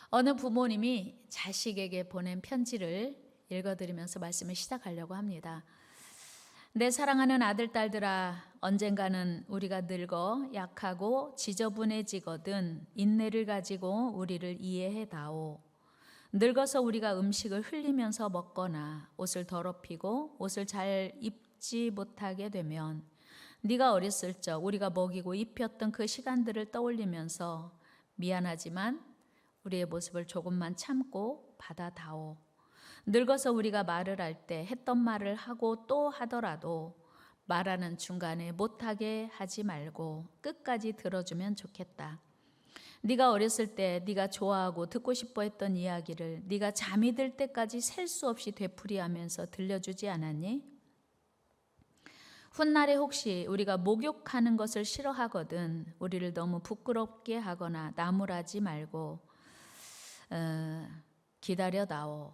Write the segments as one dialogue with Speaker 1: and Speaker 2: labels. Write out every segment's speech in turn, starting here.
Speaker 1: 어느 부모님이 자식에게 보낸 편지를 읽어드리면서 말씀을 시작하려고 합니다. 내 사랑하는 아들, 딸들아, 언젠가는 우리가 늙어 약하고 지저분해지거든 인내를 가지고 우리를 이해해다오. 늙어서 우리가 음식을 흘리면서 먹거나 옷을 더럽히고 옷을 잘 입지 못하게 되면 네가 어렸을 적 우리가 먹이고 입혔던 그 시간들을 떠올리면서 미안하지만 우리의 모습을 조금만 참고 받아다오. 늙어서 우리가 말을 할 때 했던 말을 하고 또 하더라도 말하는 중간에 못하게 하지 말고 끝까지 들어주면 좋겠다. 네가 어렸을 때 네가 좋아하고 듣고 싶어 했던 이야기를 네가 잠이 들 때까지 셀 수 없이 되풀이하면서 들려주지 않았니? 훗날에 혹시 우리가 목욕하는 것을 싫어하거든 우리를 너무 부끄럽게 하거나 나무라지 말고 기다려다오.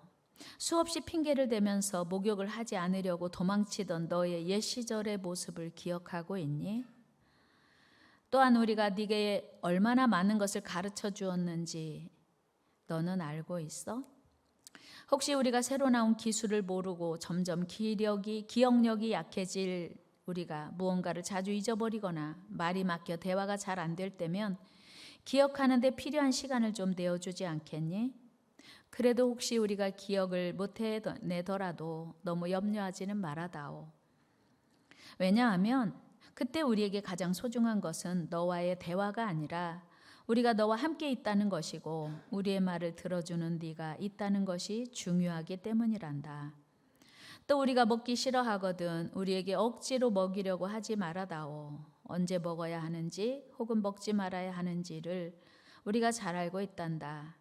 Speaker 1: 수없이 핑계를 대면서 목욕을 하지 않으려고 도망치던 너의 옛 시절의 모습을 기억하고 있니? 또한 우리가 네게 얼마나 많은 것을 가르쳐 주었는지 너는 알고 있어? 혹시 우리가 새로 나온 기술을 모르고 점점 기억력이 약해질 우리가 무언가를 자주 잊어버리거나 말이 막혀 대화가 잘 안 될 때면 기억하는 데 필요한 시간을 좀 내어주지 않겠니? 그래도 혹시 우리가 기억을 못 해내더라도 너무 염려하지는 말아다오. 왜냐하면 그때 우리에게 가장 소중한 것은 너와의 대화가 아니라 우리가 너와 함께 있다는 것이고 우리의 말을 들어주는 네가 있다는 것이 중요하기 때문이란다. 또 우리가 먹기 싫어하거든 우리에게 억지로 먹이려고 하지 말아다오. 언제 먹어야 하는지 혹은 먹지 말아야 하는지를 우리가 잘 알고 있단다.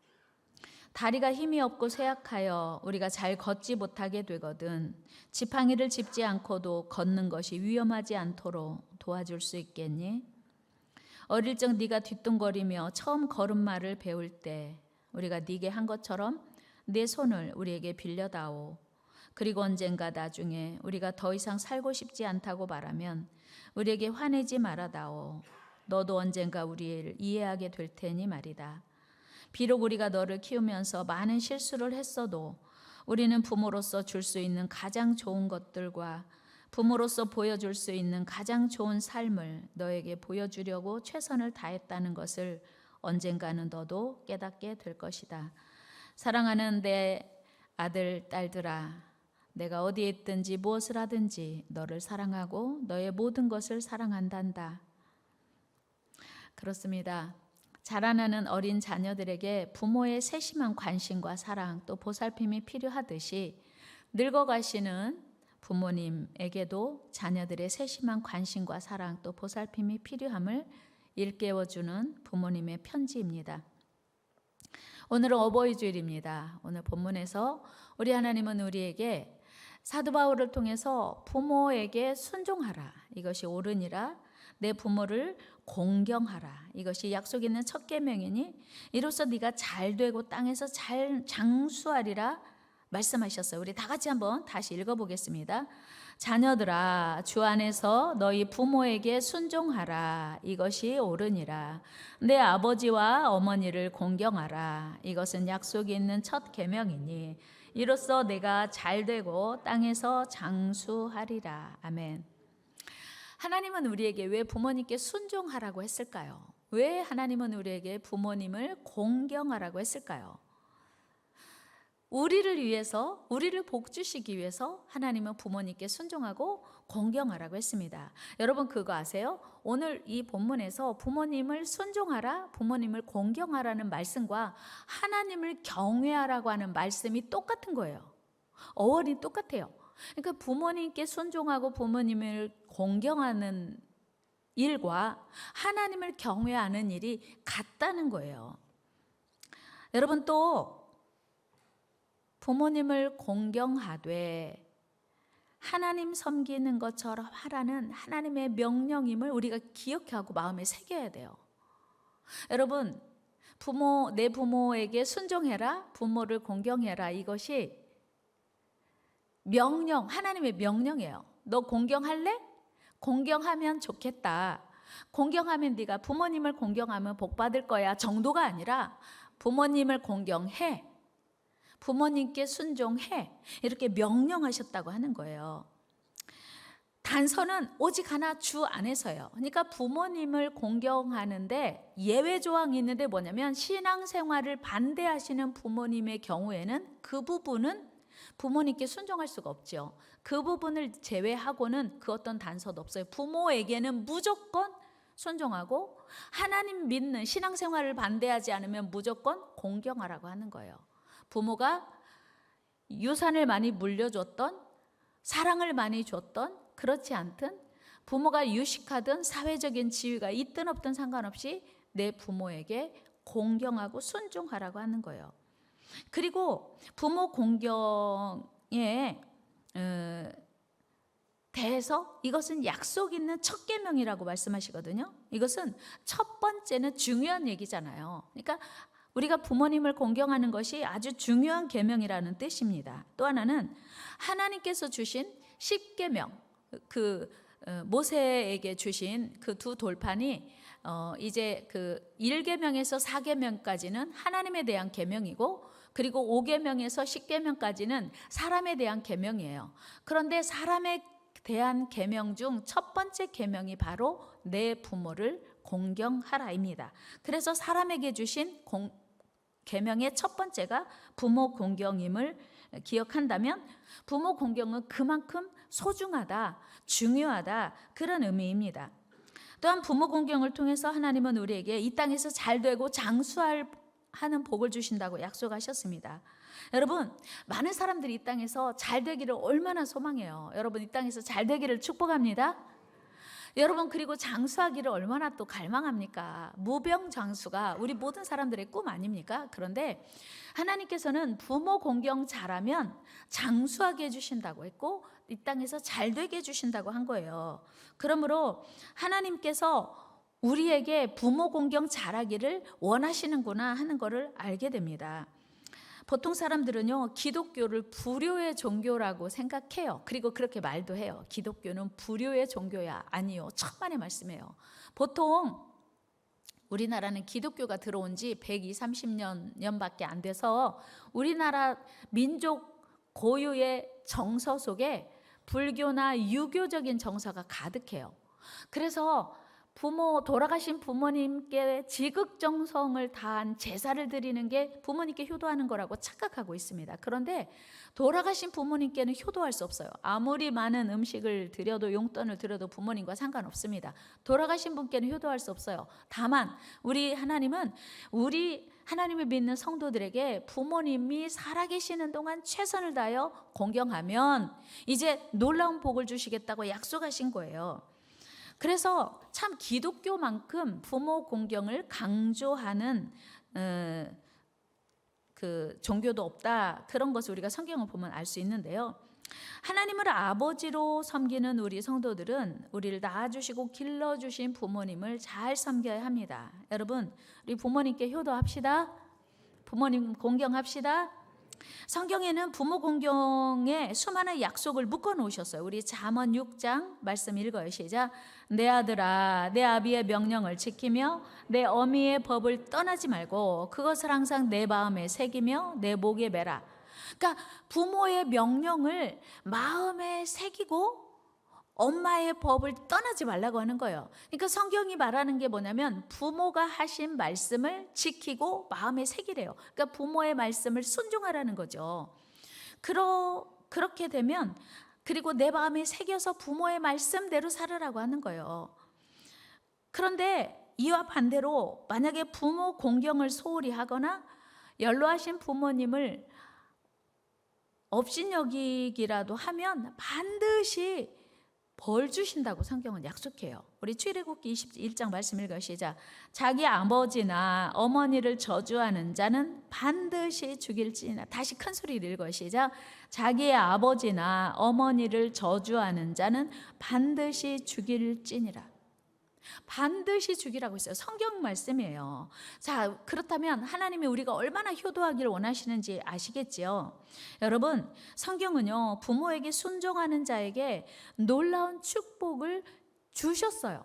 Speaker 1: 다리가 힘이 없고 쇠약하여 우리가 잘 걷지 못하게 되거든 지팡이를 짚지 않고도 걷는 것이 위험하지 않도록 도와줄 수 있겠니? 어릴 적 네가 뒤뚱거리며 처음 걸음마를 배울 때 우리가 네게 한 것처럼 내 손을 우리에게 빌려다오. 그리고 언젠가 나중에 우리가 더 이상 살고 싶지 않다고 말하면 우리에게 화내지 말아다오. 너도 언젠가 우리를 이해하게 될 테니 말이다. 비록 우리가 너를 키우면서 많은 실수를 했어도 우리는 부모로서 줄 수 있는 가장 좋은 것들과 부모로서 보여줄 수 있는 가장 좋은 삶을 너에게 보여주려고 최선을 다했다는 것을 언젠가는 너도 깨닫게 될 것이다. 사랑하는 내 아들, 딸들아, 내가 어디에 있든지 무엇을 하든지 너를 사랑하고 너의 모든 것을 사랑한단다. 그렇습니다. 자라나는 어린 자녀들에게 부모의 세심한 관심과 사랑 또 보살핌이 필요하듯이 늙어가시는 부모님에게도 자녀들의 세심한 관심과 사랑 또 보살핌이 필요함을 일깨워주는 부모님의 편지입니다. 오늘은 어버이 주일입니다. 오늘 본문에서 우리 하나님은 우리에게 사도 바울을 통해서 부모에게 순종하라. 이것이 옳으니라. 내 부모를 공경하라. 이것이 약속 있는 첫 계명이니 이로써 네가 잘 되고 땅에서 잘 장수하리라 말씀하셨어요. 우리 다 같이 한번 다시 읽어보겠습니다. 자녀들아 주 안에서 너희 부모에게 순종하라. 이것이 옳으니라. 내 아버지와 어머니를 공경하라. 이것은 약속이 있는 첫 계명이니 이로써 내가 잘 되고 땅에서 장수하리라. 아멘. 하나님은 우리에게 왜 부모님께 순종하라고 했을까요? 왜 하나님은 우리에게 부모님을 공경하라고 했을까요? 우리를 위해서, 우리를 복주시기 위해서 하나님은 부모님께 순종하고 공경하라고 했습니다. 여러분 그거 아세요? 오늘 이 본문에서 부모님을 순종하라, 부모님을 공경하라는 말씀과 하나님을 경외하라고 하는 말씀이 똑같은 거예요. 어원이 똑같아요. 그러니까 부모님께 순종하고 부모님을 공경하는 일과 하나님을 경외하는 일이 같다는 거예요. 여러분 또 부모님을 공경하되 하나님 섬기는 것처럼 하라는 하나님의 명령임을 우리가 기억하고 마음에 새겨야 돼요. 여러분 내 부모에게 순종해라, 부모를 공경해라. 이것이 명령, 하나님의 명령이에요. 너 공경할래? 공경하면 좋겠다. 공경하면 네가 부모님을 공경하면 복 받을 거야 정도가 아니라 부모님을 공경해, 부모님께 순종해, 이렇게 명령하셨다고 하는 거예요. 단서는 오직 하나, 주 안에서요. 그러니까 부모님을 공경하는데 예외 조항이 있는데 뭐냐면, 신앙생활을 반대하시는 부모님의 경우에는 그 부분은 부모님께 순종할 수가 없죠. 그 부분을 제외하고는 그 어떤 단서도 없어요. 부모에게는 무조건 순종하고, 하나님 믿는 신앙생활을 반대하지 않으면 무조건 공경하라고 하는 거예요. 부모가 유산을 많이 물려줬던, 사랑을 많이 줬던, 그렇지 않든, 부모가 유식하든 사회적인 지위가 있든 없든 상관없이 내 부모에게 공경하고 순종하라고 하는 거예요. 그리고 부모 공경에 대해서 이것은 약속 있는 첫 계명이라고 말씀하시거든요. 이것은 첫 번째는 중요한 얘기잖아요. 그러니까 우리가 부모님을 공경하는 것이 아주 중요한 계명이라는 뜻입니다. 또 하나는 하나님께서 주신 십계명, 모세에게 주신 그 두 돌판이 이제 그 1계명에서 4계명까지는 하나님에 대한 계명이고, 그리고 5계명에서 10계명까지는 사람에 대한 계명이에요. 그런데 사람에 대한 계명 중 첫 번째 계명이 바로 내 부모를 공경하라입니다. 그래서 사람에게 주신 계명의 첫 번째가 부모 공경임을 기억한다면, 부모 공경은 그만큼 소중하다, 중요하다, 그런 의미입니다. 또한 부모 공경을 통해서 하나님은 우리에게 이 땅에서 잘되고 장수하는 복을 주신다고 약속하셨습니다. 여러분, 많은 사람들이 이 땅에서 잘되기를 얼마나 소망해요. 여러분, 이 땅에서 잘되기를 축복합니다. 여러분, 그리고 장수하기를 얼마나 또 갈망합니까? 무병장수가 우리 모든 사람들의 꿈 아닙니까? 그런데 하나님께서는 부모 공경 잘하면 장수하게 해주신다고 했고, 이 땅에서 잘되게 해주신다고 한 거예요. 그러므로 하나님께서 우리에게 부모 공경 잘하기를 원하시는구나 하는 것을 알게 됩니다. 보통 사람들은요, 기독교를 불효의 종교라고 생각해요. 그리고 그렇게 말도 해요. 기독교는 불효의 종교야. 아니요, 천만의 말씀이에요. 보통 우리나라는 기독교가 들어온 지 120~130년밖에 안 돼서 우리나라 민족 고유의 정서 속에 불교나 유교적인 정서가 가득해요. 그래서 돌아가신 부모님께 지극정성을 다한 제사를 드리는 게 부모님께 효도하는 거라고 착각하고 있습니다. 그런데 돌아가신 부모님께는 효도할 수 없어요. 아무리 많은 음식을 드려도, 용돈을 드려도 부모님과 상관없습니다. 돌아가신 분께는 효도할 수 없어요. 다만 우리 하나님은 우리 하나님을 믿는 성도들에게 부모님이 살아계시는 동안 최선을 다하여 공경하면 이제 놀라운 복을 주시겠다고 약속하신 거예요. 그래서 참 기독교만큼 부모 공경을 강조하는 그 종교도 없다, 그런 것을 우리가 성경을 보면 알 수 있는데요. 하나님을 아버지로 섬기는 우리 성도들은 우리를 낳아주시고 길러주신 부모님을 잘 섬겨야 합니다. 여러분, 우리 부모님께 효도합시다. 부모님 공경합시다. 성경에는 부모 공경에 수많은 약속을 묶어 놓으셨어요. 우리 잠언 6장 말씀 읽어요. 시작. 내 아들아, 내 아비의 명령을 지키며 내 어미의 법을 떠나지 말고 그것을 항상 내 마음에 새기며 내 목에 매라. 그러니까 부모의 명령을 마음에 새기고 엄마의 법을 떠나지 말라고 하는 거예요. 그러니까 성경이 말하는 게 뭐냐면 부모가 하신 말씀을 지키고 마음에 새기래요. 그러니까 부모의 말씀을 순종하라는 거죠. 그렇게 되면, 그리고 내 마음에 새겨서 부모의 말씀대로 살으라고 하는 거예요. 그런데 이와 반대로 만약에 부모 공경을 소홀히 하거나 연로하신 부모님을 업신여기기라도 하면 반드시 벌 주신다고 성경은 약속해요. 우리 출애굽기 21장 말씀 읽어요. 시작. 자기 아버지나 어머니를 저주하는 자는 반드시 죽일지니라. 다시 큰 소리를 읽어요. 시작. 자기의 아버지나 어머니를 저주하는 자는 반드시 죽일지니라. 반드시 죽이라고 했어요. 성경 말씀이에요. 자, 그렇다면 하나님이 우리가 얼마나 효도하기를 원하시는지 아시겠지요? 여러분, 성경은요, 부모에게 순종하는 자에게 놀라운 축복을 주셨어요.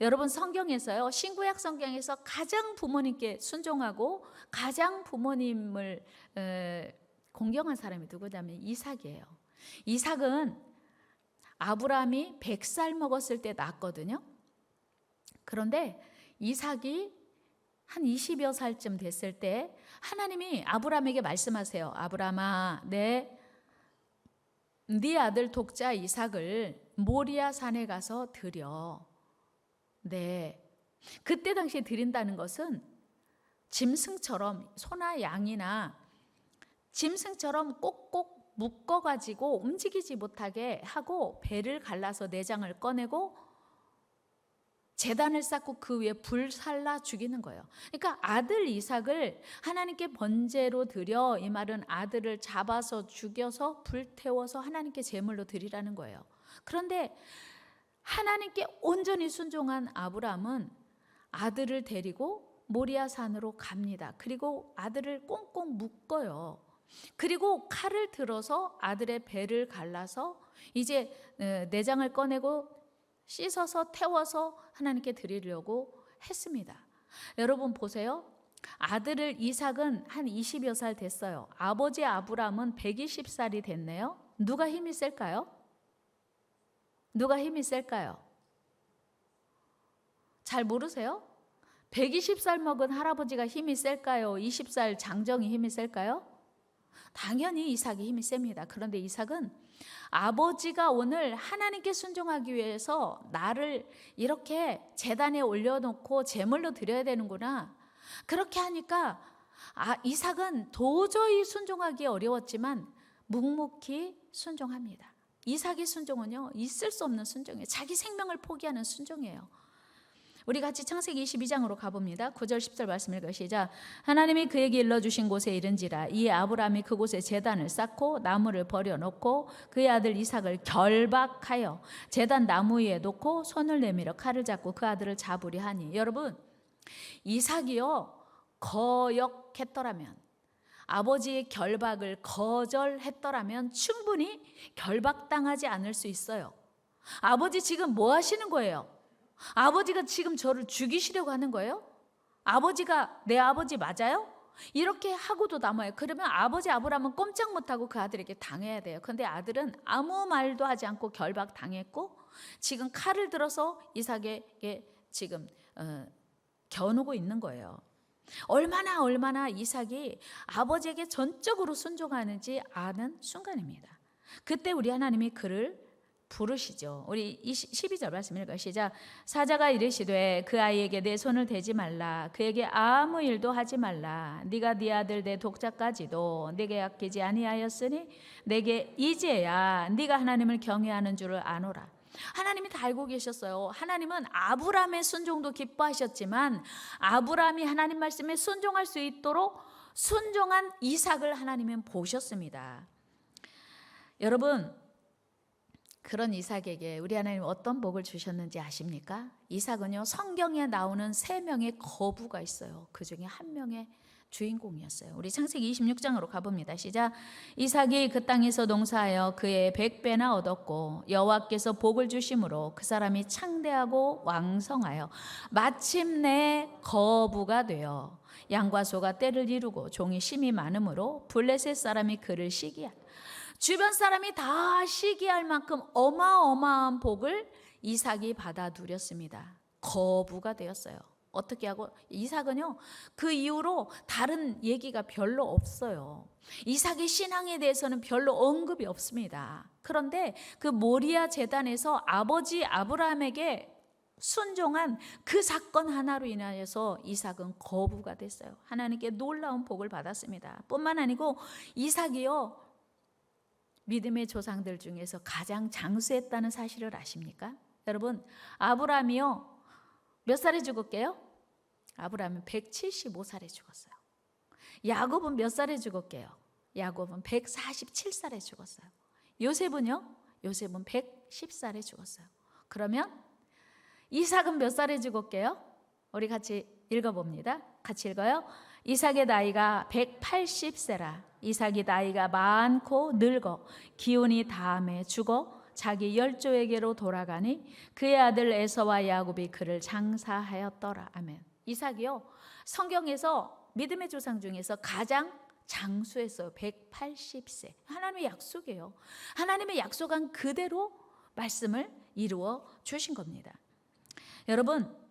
Speaker 1: 여러분 성경에서요, 신구약 성경에서 가장 부모님께 순종하고 가장 부모님을 공경한 사람이 누구냐면 이삭이에요. 이삭은 아브라함이 100살 먹었을 때 낳았거든요. 그런데 이삭이 한 20여 살쯤 됐을 때 하나님이 아브라함에게 말씀하세요. 아브라함아, 네 아들 독자 이삭을 모리아 산에 가서 드려. 네. 그때 당시에 드린다는 것은 짐승처럼, 소나 양이나 짐승처럼 꼭꼭 묶어가지고 움직이지 못하게 하고 배를 갈라서 내장을 꺼내고 제단을 쌓고 그 위에 불 살라 죽이는 거예요. 그러니까 아들 이삭을 하나님께 번제로 드려, 이 말은 아들을 잡아서 죽여서 불태워서 하나님께 제물로 드리라는 거예요. 그런데 하나님께 온전히 순종한 아브라함은 아들을 데리고 모리아 산으로 갑니다. 그리고 아들을 꽁꽁 묶어요. 그리고 칼을 들어서 아들의 배를 갈라서 이제 내장을 꺼내고 씻어서 태워서 하나님께 드리려고 했습니다. 여러분 보세요. 아들을 이삭은 한 20여 살 됐어요. 아버지 아브라함은 120살이 됐네요. 누가 힘이 셀까요? 누가 힘이 셀까요? 잘 모르세요? 120살 먹은 할아버지가 힘이 셀까요? 20살 장정이 힘이 셀까요? 당연히 이삭이 힘이 셉니다. 그런데 이삭은 아버지가 오늘 하나님께 순종하기 위해서 나를 이렇게 제단에 올려놓고 제물로 드려야 되는구나. 그렇게 하니까 이삭은 도저히 순종하기 어려웠지만 묵묵히 순종합니다. 이삭의 순종은요, 있을 수 없는 순종이에요. 자기 생명을 포기하는 순종이에요. 우리 같이 창세기 22장으로 가봅니다. 9절 10절 말씀 읽어 시작. 하나님이 그에게 일러주신 곳에 이른지라 이 아브라함이 그곳에 제단을 쌓고 나무를 버려놓고 그의 아들 이삭을 결박하여 제단 나무 위에 놓고 손을 내밀어 칼을 잡고 그 아들을 잡으려 하니. 여러분, 이삭이요 거역했더라면, 아버지의 결박을 거절했더라면 충분히 결박당하지 않을 수 있어요. 아버지 지금 뭐 하시는 거예요? 아버지가 지금 저를 죽이시려고 하는 거예요? 아버지가 내 아버지 맞아요? 이렇게 하고도 남아요. 그러면 아버지 아브라함은 꼼짝 못하고 그 아들에게 당해야 돼요. 그런데 아들은 아무 말도 하지 않고 결박당했고 지금 칼을 들어서 이삭에게 지금 겨누고 있는 거예요. 얼마나 이삭이 아버지에게 전적으로 순종하는지 아는 순간입니다. 그때 우리 하나님이 그를 부르시죠. 우리 12절 말씀 읽어 시작. 사자가 이르시되 그 아이에게 내 손을 대지 말라. 그에게 아무 일도 하지 말라. 네가 네 아들 내 독자까지도 내게 아끼지 아니하였으니 내게 이제야 네가 하나님을 경외하는 줄을 아노라. 하나님이 다 알고 계셨어요. 하나님은 아브라함의 순종도 기뻐하셨지만 아브라함이 하나님 말씀에 순종할 수 있도록 순종한 이삭을 하나님은 보셨습니다. 여러분, 그런 이삭에게 우리 하나님 어떤 복을 주셨는지 아십니까? 이삭은요, 성경에 나오는 3명의 거부가 있어요. 그 중에 한 명의 주인공이었어요. 우리 창세기 26장으로 가봅니다. 시작. 이삭이 그 땅에서 농사하여 그의 100배나 얻었고 여호와께서 복을 주심으로 그 사람이 창대하고 왕성하여 마침내 거부가 되어 양과 소가 떼를 이루고 종이 심이 많으므로 블레셋 사람이 그를 시기하다. 주변 사람이 다 시기할 만큼 어마어마한 복을 이삭이 받아 누렸습니다. 거부가 되었어요. 어떻게 하고? 이삭은요, 그 이후로 다른 얘기가 별로 없어요. 이삭의 신앙에 대해서는 별로 언급이 없습니다. 그런데 그 모리아 제단에서 아버지 아브라함에게 순종한 그 사건 하나로 인하여서 이삭은 거부가 됐어요. 하나님께 놀라운 복을 받았습니다. 뿐만 아니고 이삭이요, 믿음의 조상들 중에서 가장 장수했다는 사실을 아십니까? 여러분, 아브라함이요, 몇 살에 죽었게요? 아브라함은 175살에 죽었어요. 야곱은 몇 살에 죽었게요? 야곱은 147살에 죽었어요. 요셉은요? 요셉은 110살에 죽었어요. 그러면 이삭은 몇 살에 죽었게요? 우리 같이 읽어봅니다. 같이 읽어요. 이삭의 나이가 180세라. 이삭이 나이가 많고 늙어 기운이 다함에 죽어 자기 열조에게로 돌아가니 그의 아들 에서와 야곱이 그를 장사하였더라. 아멘. 이삭이요, 성경에서 믿음의 조상 중에서 가장 장수했어요. 180세. 하나님의 약속이에요. 하나님의 약속한 그대로 말씀을 이루어 주신 겁니다. 여러분,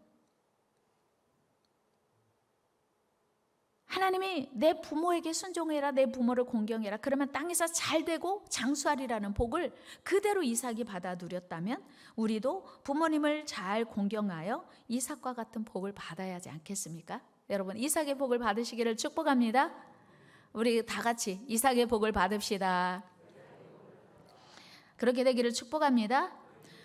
Speaker 1: 하나님이 내 부모에게 순종해라, 내 부모를 공경해라, 그러면 땅에서 잘되고 장수하리라는 복을 그대로 이삭이 받아 누렸다면 우리도 부모님을 잘 공경하여 이삭과 같은 복을 받아야 하지 않겠습니까? 여러분, 이삭의 복을 받으시기를 축복합니다. 우리 다 같이 이삭의 복을 받읍시다. 그렇게 되기를 축복합니다.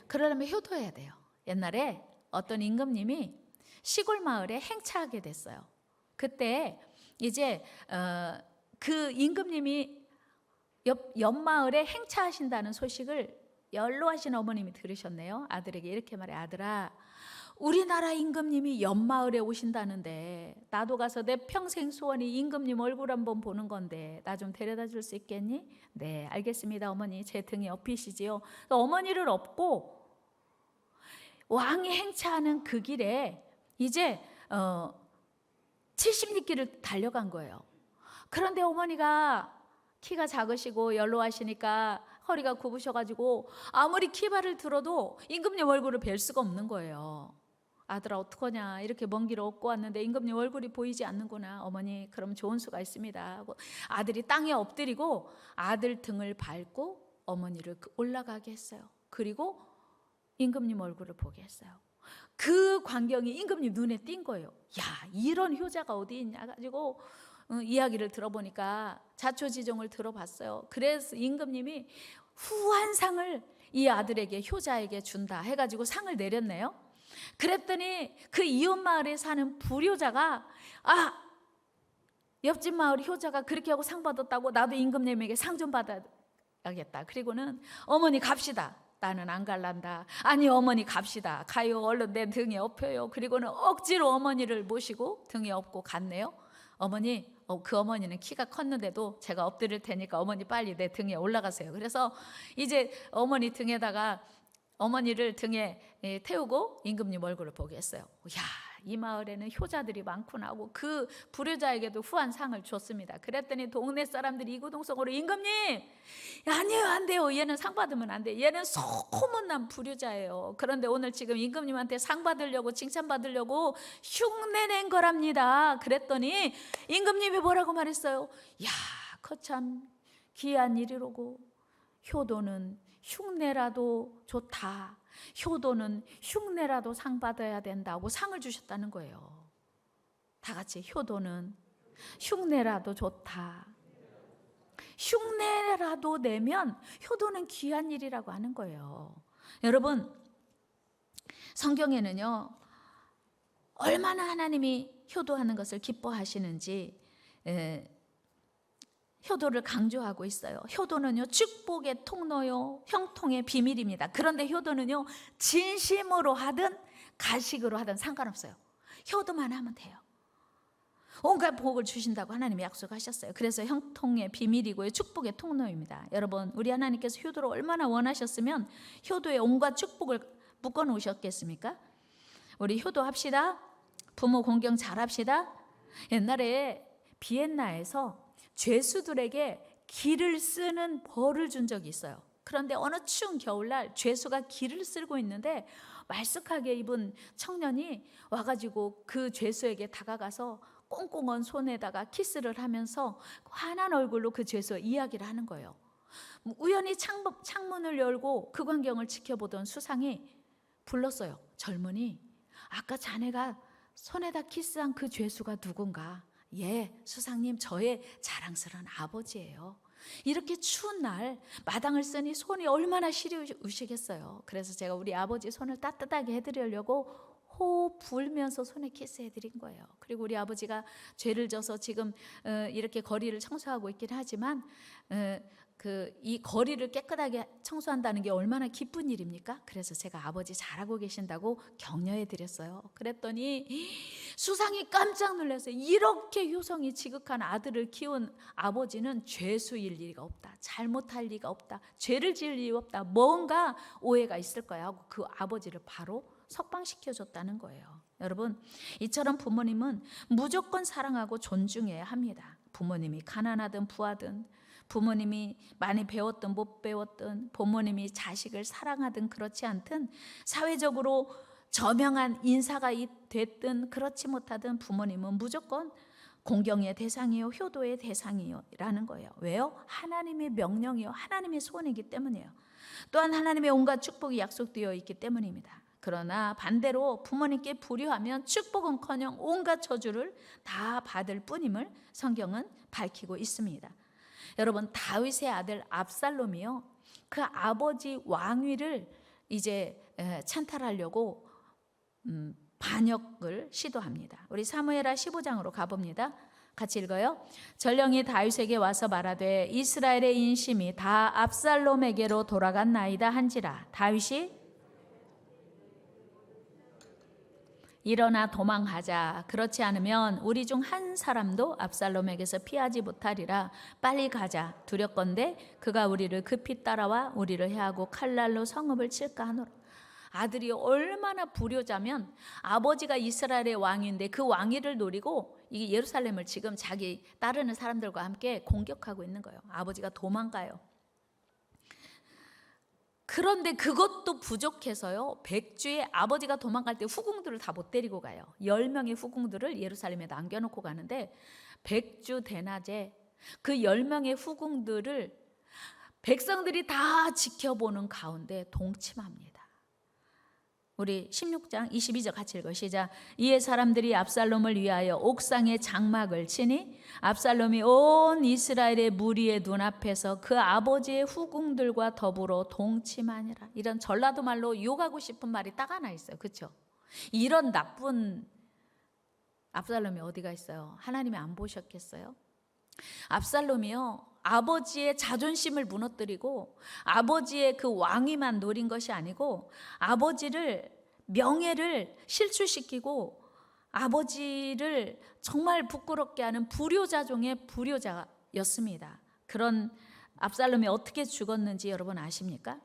Speaker 1: 그러려면 효도해야 돼요. 옛날에 어떤 임금님이 시골 마을에 행차하게 됐어요. 그때 이제 그 임금님이 옆 마을에 행차하신다는 소식을 연로하신 어머님이 들으셨네요. 아들에게 이렇게 말해, 아들아, 우리나라 임금님이 옆 마을에 오신다는데 나도 가서 내 평생 소원이 임금님 얼굴 한번 보는 건데 나 좀 데려다 줄 수 있겠니? 네, 알겠습니다 어머니. 제 등에 업히시지요. 어머니를 업고 왕이 행차하는 그 길에 이제 70리길을 달려간 거예요. 그런데 어머니가 키가 작으시고 연로하시니까 허리가 굽으셔가지고 아무리 키발을 들어도 임금님 얼굴을 뵐 수가 없는 거예요. 아들아 어떡하냐, 이렇게 먼 길을 업고 왔는데 임금님 얼굴이 보이지 않는구나. 어머니 그럼 좋은 수가 있습니다 하고 아들이 땅에 엎드리고 아들 등을 밟고 어머니를 올라가게 했어요. 그리고 임금님 얼굴을 보게 했어요. 그 광경이 임금님 눈에 띈 거예요. 야, 이런 효자가 어디 있냐 가지고 이야기를 들어보니까 자초지종을 들어봤어요. 그래서 임금님이 후한상을 이 아들에게, 효자에게 준다 해가지고 상을 내렸네요. 그랬더니 그 이웃 마을에 사는 불효자가 옆집 마을 효자가 그렇게 하고 상 받았다고 나도 임금님에게 상 좀 받아야겠다. 그리고는 어머니 갑시다. 나는 안 갈란다. 아니 어머니 갑시다. 가요. 얼른 내 등에 업혀요. 그리고는 억지로 어머니를 모시고 등에 업고 갔네요. 어머니, 그 어머니는 키가 컸는데도 제가 엎드릴 테니까 어머니 빨리 내 등에 올라가세요. 그래서 이제 어머니 등에다가 어머니를 등에 태우고 임금님 얼굴을 보게 했어요. 야, 이 마을에는 효자들이 많구나 하고 그 불효자에게도 후한 상을 줬습니다. 그랬더니 동네 사람들이 이구동성으로 임금님, 아니요 안 돼요. 얘는 상 받으면 안 돼요. 얘는 소문난 불효자예요. 그런데 오늘 지금 임금님한테 상 받으려고 칭찬 받으려고 흉내낸 거랍니다. 그랬더니 임금님이 뭐라고 말했어요? 야, 거참 귀한 일이로고 효도는 흉내라도 좋다. 효도는 흉내라도 상 받아야 된다고 상을 주셨다는 거예요. 다 같이 효도는 흉내라도 좋다. 흉내라도 내면 효도는 귀한 일이라고 하는 거예요. 여러분, 성경에는요 얼마나 하나님이 효도하는 것을 기뻐하시는지 효도를 강조하고 있어요. 효도는요 축복의 통로요 형통의 비밀입니다. 그런데 효도는요 진심으로 하든 가식으로 하든 상관없어요. 효도만 하면 돼요. 온갖 복을 주신다고 하나님이 약속하셨어요. 그래서 형통의 비밀이고요 축복의 통로입니다. 여러분, 우리 하나님께서 효도를 얼마나 원하셨으면 효도에 온갖 축복을 묶어 놓으셨겠습니까? 우리 효도합시다. 부모 공경 잘합시다. 옛날에 비엔나에서 죄수들에게 기를 쓰는 벌을 준 적이 있어요. 그런데 어느 추운 겨울날 죄수가 기를 쓸고 있는데 말쑥하게 입은 청년이 와가지고 그 죄수에게 다가가서 꽁꽁한 손에다가 키스를 하면서 환한 얼굴로 그 죄수와 이야기를 하는 거예요. 우연히 창문을 열고 그 광경을 지켜보던 수상이 불렀어요. 젊은이, 아까 자네가 손에다 키스한 그 죄수가 누군가? 예, 수상님, 저의 자랑스러운 아버지예요. 이렇게 추운 날 마당을 쓰니 손이 얼마나 시려우시겠어요. 그래서 제가 우리 아버지 손을 따뜻하게 해드리려고 호 불면서 손에 키스해드린 거예요. 그리고 우리 아버지가 죄를 져서 지금 이렇게 거리를 청소하고 있긴 하지만 이 거리를 깨끗하게 청소한다는 게 얼마나 기쁜 일입니까? 그래서 제가 아버지 잘하고 계신다고 격려해 드렸어요. 그랬더니 수상이 깜짝 놀랐어요. 이렇게 효성이 지극한 아들을 키운 아버지는 죄수일 리가 없다, 잘못할 리가 없다, 죄를 지을 리가 없다, 뭔가 오해가 있을 거야 하고 그 아버지를 바로 석방시켜줬다는 거예요. 여러분, 이처럼 부모님은 무조건 사랑하고 존중해야 합니다. 부모님이 가난하든 부하든, 부모님이 많이 배웠든 못 배웠든, 부모님이 자식을 사랑하든 그렇지 않든, 사회적으로 저명한 인사가 됐든 그렇지 못하든 부모님은 무조건 공경의 대상이요, 효도의 대상이요 라는 거예요. 왜요? 하나님의 명령이요, 하나님의 소원이기 때문이에요. 또한 하나님의 온갖 축복이 약속되어 있기 때문입니다. 그러나 반대로 부모님께 불효하면 축복은커녕 온갖 저주를 다 받을 뿐임을 성경은 밝히고 있습니다. 여러분, 다윗의 아들 압살롬이요, 그 아버지 왕위를 이제 찬탈하려고 반역을 시도합니다. 우리 사무엘하 15장으로 가봅니다. 같이 읽어요. 전령이 다윗에게 와서 말하되 이스라엘의 인심이 다 압살롬에게로 돌아갔나이다 한지라. 다윗이 일어나 도망하자. 그렇지 않으면 우리 중 한 사람도 압살롬에게서 피하지 못하리라. 빨리 가자. 두렵건대 그가 우리를 급히 따라와 우리를 해하고 칼날로 성읍을 칠까 하노라. 아들이 얼마나 불효자면 아버지가 이스라엘의 왕인데 그 왕위를 노리고 이 예루살렘을 지금 자기 따르는 사람들과 함께 공격하고 있는 거예요. 아버지가 도망가요. 그런데 그것도 부족해서요, 백주에 아버지가 도망갈 때 후궁들을 다 못 데리고 가요. 10명의 후궁들을 예루살렘에 남겨놓고 가는데 백주 대낮에 그 10명의 후궁들을 백성들이 다 지켜보는 가운데 동침합니다. 우리 16장 22절 같이 읽어 시작. 이에 사람들이 압살롬을 위하여 옥상에 장막을 치니 압살롬이 온 이스라엘의 무리의 눈앞에서 그 아버지의 후궁들과 더불어 동침하니라. 이런 전라도 말로 욕하고 싶은 말이 딱 하나 있어요. 그렇죠? 이런 나쁜 압살롬이 어디가 있어요? 하나님이 안 보셨겠어요? 압살롬이요, 아버지의 자존심을 무너뜨리고 아버지의 그 왕위만 노린 것이 아니고 아버지를, 명예를 실추시키고 아버지를 정말 부끄럽게 하는 불효자 중의 불효자였습니다. 그런 압살롬이 어떻게 죽었는지 여러분 아십니까?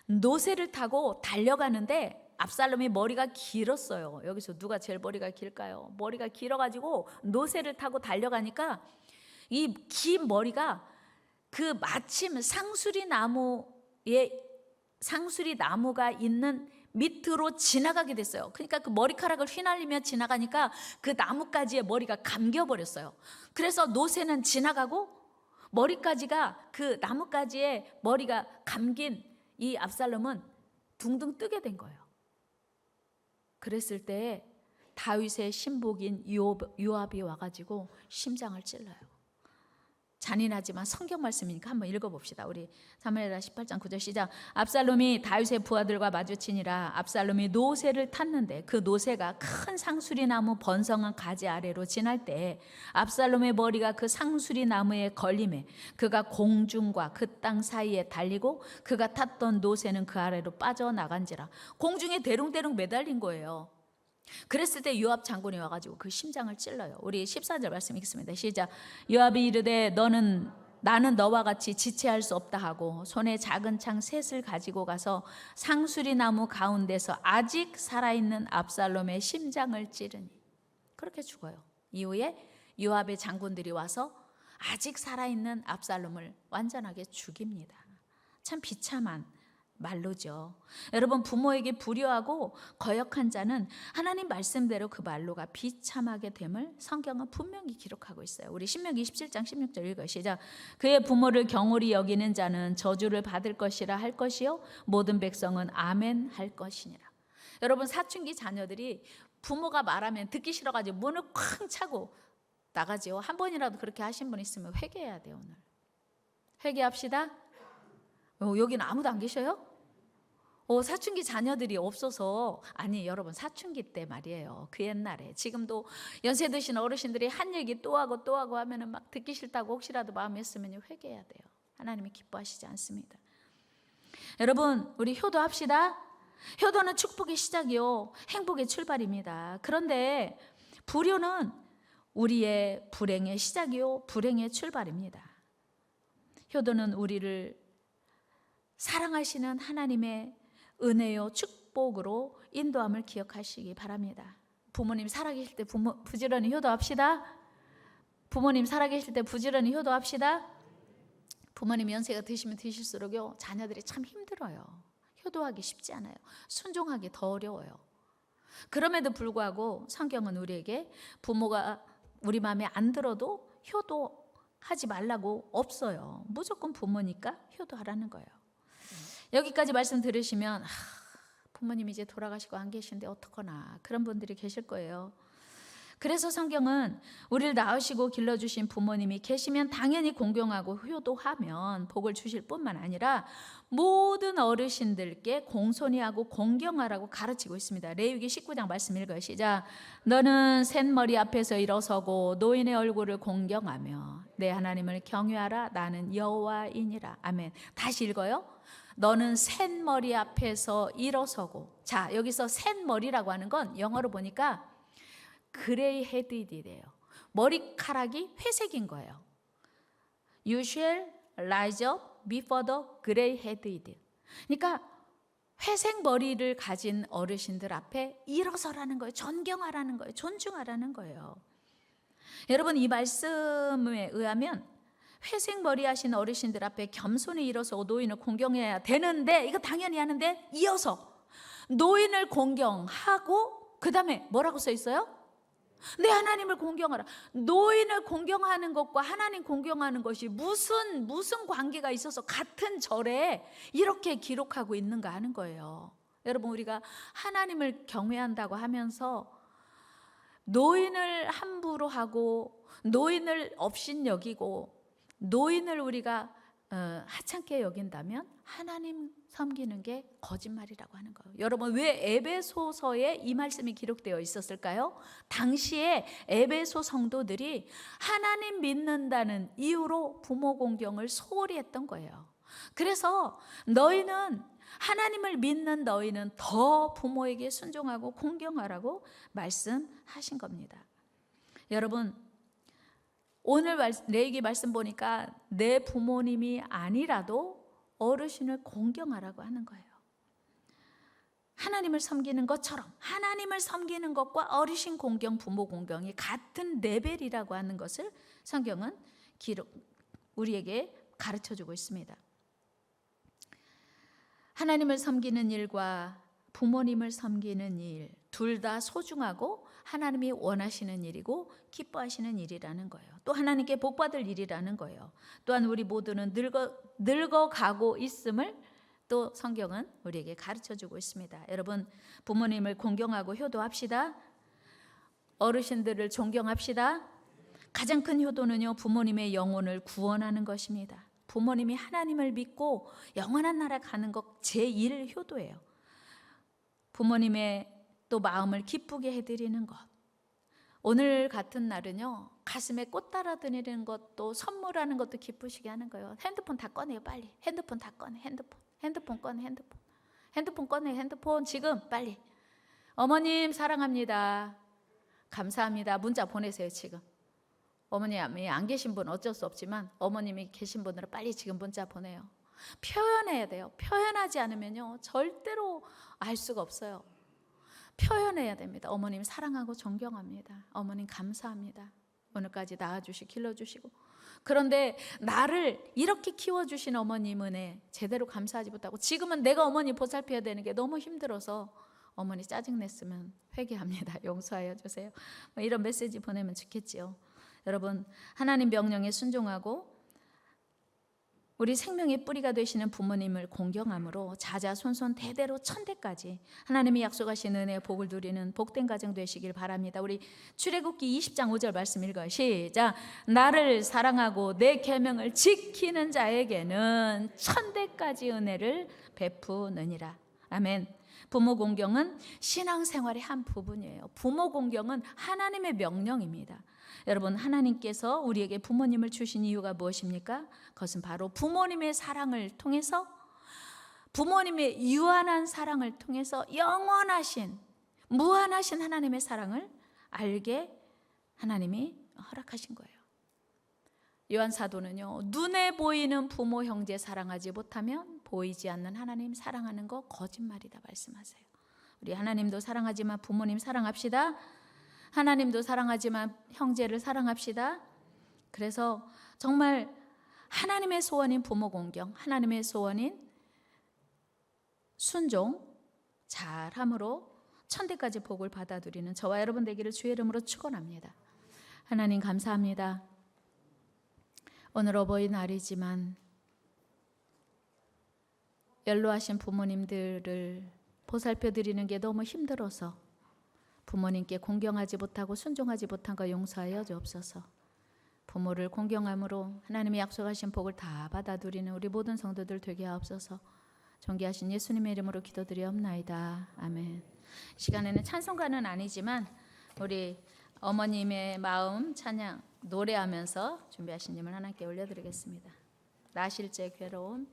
Speaker 1: 노새를 타고 달려가는데 압살롬이 머리가 길었어요. 여기서 누가 제일 머리가 길까요? 머리가 길어가지고 노새를 타고 달려가니까 이 긴 머리가 그 마침 상수리 나무가 있는 밑으로 지나가게 됐어요. 그러니까 그 머리카락을 휘날리며 지나가니까 그 나뭇가지에 머리가 감겨버렸어요. 그래서 노새는 지나가고 머리까지가 그 나뭇가지에 머리가 감긴 이 압살롬은 둥둥 뜨게 된 거예요. 그랬을 때 다윗의 신복인 요압이 와가지고 심장을 찔러요. 잔인하지만 성경 말씀이니까 한번 읽어봅시다. 우리 사무엘하 18장 9절 시작. 압살롬이 다윗의 부하들과 마주치니라. 압살롬이 노새를 탔는데 그 노새가 큰 상수리 나무 번성한 가지 아래로 지날 때 압살롬의 머리가 그 상수리 나무에 걸림에 그가 공중과 그 땅 사이에 달리고 그가 탔던 노새는 그 아래로 빠져나간지라. 공중에 대롱대롱 매달린 거예요. 그랬을 때 요압 장군이 와가지고 그 심장을 찔러요. 우리 14절 말씀 읽습니다. 시작. 요압이 이르되 나는 너와 같이 지체할 수 없다 하고 손에 작은 창 셋을 가지고 가서 상수리 나무 가운데서 아직 살아있는 압살롬의 심장을 찌르니 그렇게 죽어요. 이후에 요압의 장군들이 와서 아직 살아있는 압살롬을 완전하게 죽입니다. 참 비참한 말로죠. 여러분, 부모에게 불효하고 거역한 자는 하나님 말씀대로 그 말로가 비참하게 됨을 성경은 분명히 기록하고 있어요. 우리 신명기 27장 16절 읽어 시작. 그의 부모를 경홀히 여기는 자는 저주를 받을 것이라 할 것이요 모든 백성은 아멘 할 것이니라. 여러분, 사춘기 자녀들이 부모가 말하면 듣기 싫어가지고 문을 쾅 차고 나가죠. 한 번이라도 그렇게 하신 분 있으면 회개해야 돼요. 오늘 회개합시다. 여기는 아무도 안 계셔요? 사춘기 자녀들이 없어서, 아니 여러분, 사춘기 때 말이에요. 그 옛날에, 지금도 연세 드신 어르신들이 한 얘기 또 하고 또 하고 하면은 막 듣기 싫다고 혹시라도 마음에 했으면 회개해야 돼요. 하나님이 기뻐하시지 않습니다. 여러분, 우리 효도합시다. 효도는 축복의 시작이요, 행복의 출발입니다. 그런데 불효는 우리의 불행의 시작이요, 불행의 출발입니다. 효도는 우리를 사랑하시는 하나님의 은혜요, 축복으로 인도함을 기억하시기 바랍니다. 부모님 살아계실 때 부지런히 효도합시다. 부모님 살아계실 때 부지런히 효도합시다. 부모님 연세가 드시면 드실수록요, 자녀들이 참 힘들어요. 효도하기 쉽지 않아요. 순종하기 더 어려워요. 그럼에도 불구하고 성경은 우리에게 부모가 우리 마음에 안 들어도 효도하지 말라고 없어요. 무조건 부모니까 효도하라는 거예요. 여기까지 말씀 들으시면 부모님이 이제 돌아가시고 안 계신데 어떡하나, 그런 분들이 계실 거예요. 그래서 성경은 우리를 낳으시고 길러주신 부모님이 계시면 당연히 공경하고 효도하면 복을 주실 뿐만 아니라 모든 어르신들께 공손히 하고 공경하라고 가르치고 있습니다. 레위기 19장 말씀 읽어요. 시작. 너는 셋머리 앞에서 일어서고 노인의 얼굴을 공경하며 내 하나님을 경외하라. 나는 여호와이니라. 아멘. 다시 읽어요. 너는 셋머리 앞에서 일어서고. 자, 여기서 셋머리라고 하는 건 영어로 보니까 그레이 헤드이래요. 머리카락이 회색인 거예요. You shall rise up before the gray headed. 그러니까 회색 머리를 가진 어르신들 앞에 일어서라는 거예요. 존경하라는 거예요. 존중하라는 거예요. 여러분, 이 말씀에 의하면 회색 머리 하신 어르신들 앞에 겸손히 일어서 노인을 공경해야 되는데, 이거 당연히 하는데 이어서 노인을 공경하고 그 다음에 뭐라고 써 있어요? 내 하나님을 공경하라. 노인을 공경하는 것과 하나님 공경하는 것이 무슨 관계가 있어서 같은 절에 이렇게 기록하고 있는가 하는 거예요. 여러분, 우리가 하나님을 경외한다고 하면서 노인을 함부로 하고 노인을 업신여기고 노인을 우리가 하찮게 여긴다면 하나님 섬기는 게 거짓말이라고 하는 거예요. 여러분, 왜 에베소서에 이 말씀이 기록되어 있었을까요? 당시에 에베소 성도들이 하나님 믿는다는 이유로 부모 공경을 소홀히 했던 거예요. 그래서 너희는, 하나님을 믿는 너희는 더 부모에게 순종하고 공경하라고 말씀하신 겁니다. 여러분, 오늘 레위기 말씀 보니까 내 부모님이 아니라도 어르신을 공경하라고 하는 거예요. 하나님을 섬기는 것처럼, 하나님을 섬기는 것과 어르신 공경, 부모 공경이 같은 레벨이라고 하는 것을 성경은 우리에게 가르쳐주고 있습니다. 하나님을 섬기는 일과 부모님을 섬기는 일, 둘 다 소중하고 하나님이 원하시는 일이고 기뻐하시는 일이라는 거예요. 또 하나님께 복받을 일이라는 거예요. 또한 우리 모두는 늙어가고 있음을 또 성경은 우리에게 가르쳐주고 있습니다. 여러분, 부모님을 공경하고 효도합시다. 어르신들을 존경합시다. 가장 큰 효도는요, 부모님의 영혼을 구원하는 것입니다. 부모님이 하나님을 믿고 영원한 나라 가는 것 제1 효도예요. 부모님의 또 마음을 기쁘게 해드리는 것. 오늘 같은 날은요, 가슴에 꽃 달아드리는 것도, 선물하는 것도 기쁘시게 하는 거예요. 핸드폰 다 꺼내요, 빨리. 핸드폰 다 꺼내, 핸드폰 꺼내, 핸드폰 꺼내, 핸드폰 지금 빨리. 어머님 사랑합니다. 감사합니다. 문자 보내세요, 지금. 어머님이 안 계신 분 어쩔 수 없지만 어머님이 계신 분들은 빨리 지금 문자 보내요. 표현해야 돼요. 표현하지 않으면요, 절대로 알 수가 없어요. 표현해야 됩니다. 어머님 사랑하고 존경합니다. 어머님 감사합니다. 오늘까지 낳아주시고 길러주시고. 그런데 나를 이렇게 키워주신 어머님 은혜 제대로 감사하지 못하고 지금은 내가 어머니 보살펴야 되는 게 너무 힘들어서 어머니 짜증냈으면 회개합니다. 용서하여 주세요. 이런 메시지 보내면 좋겠지요. 여러분, 하나님 명령에 순종하고 우리 생명의 뿌리가 되시는 부모님을 공경함으로 자자손손 대대로 천대까지 하나님이 약속하신 은혜의 복을 누리는 복된 가정 되시길 바랍니다. 우리 출애굽기 20장 5절 말씀 읽어요. 시작. 나를 사랑하고 내 계명을 지키는 자에게는 천대까지 은혜를 베푸느니라. 아멘. 부모 공경은 신앙생활의 한 부분이에요. 부모 공경은 하나님의 명령입니다. 여러분, 하나님께서 우리에게 부모님을 주신 이유가 무엇입니까? 그것은 바로 부모님의 사랑을 통해서, 부모님의 유한한 사랑을 통해서 영원하신 무한하신 하나님의 사랑을 알게 하나님이 허락하신 거예요. 요한 사도는요, 눈에 보이는 부모 형제 사랑하지 못하면 보이지 않는 하나님 사랑하는 거 거짓말이다 말씀하세요. 우리 하나님도 사랑하지만 부모님 사랑합시다. 하나님도 사랑하지만 형제를 사랑합시다. 그래서 정말 하나님의 소원인 부모 공경, 하나님의 소원인 순종, 잘함으로 천대까지 복을 받아들이는 저와 여러분 되기를 주의 이름으로 축원합니다. 하나님 감사합니다. 오늘 어버이날이지만 연로하신 부모님들을 보살펴 드리는 게 너무 힘들어서 부모님께 공경하지 못하고 순종하지 못한 거 용서하여 주옵소서. 부모를 공경함으로 하나님이 약속하신 복을 다 받아들이는 우리 모든 성도들 되게 하옵소서. 존귀하신 예수님의 이름으로 기도드리옵나이다. 아멘. 시간에는 찬송가는 아니지만 우리 어머님의 마음 찬양 노래하면서 준비하신 님을 하나님께 올려드리겠습니다. 나실제 괴로운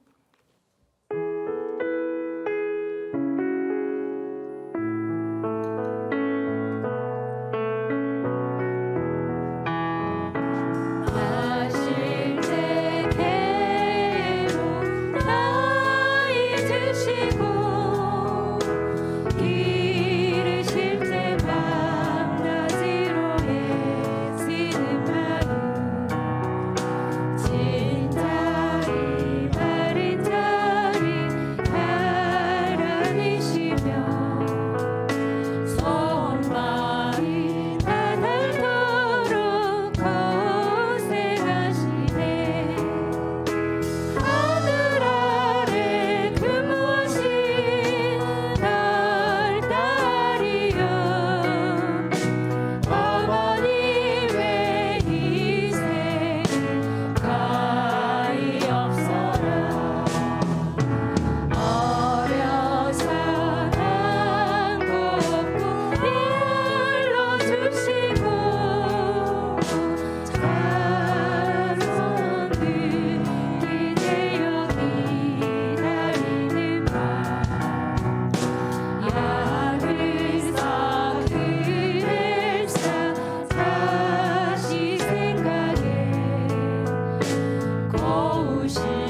Speaker 1: 다시 생각해 거우시